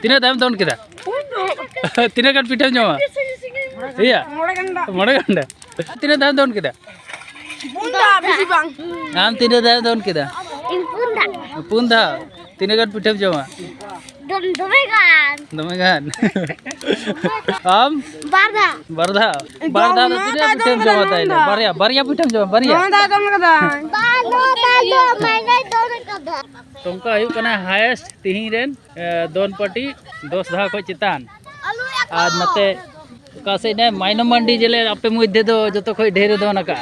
Tina time tahun kita. Tina kan pitam jama. Iya. Mana ganda. Tina time tahun kita. Bunda bisi bang. Am tina time tahun kita. Impunda. Punda. Tina kan pitam jama. Domegan. Domegan. Am Barda. Barda. Barda tu tina pitam jama tayo. Baria pitam jama baria. Balo maine done kada. Tongka ayu kana highest tihin ren don party 10 dha ko चितान आज नते कासे ने माइनो मंडी जले आपे मध्य दो जतो खय ढेर दो नका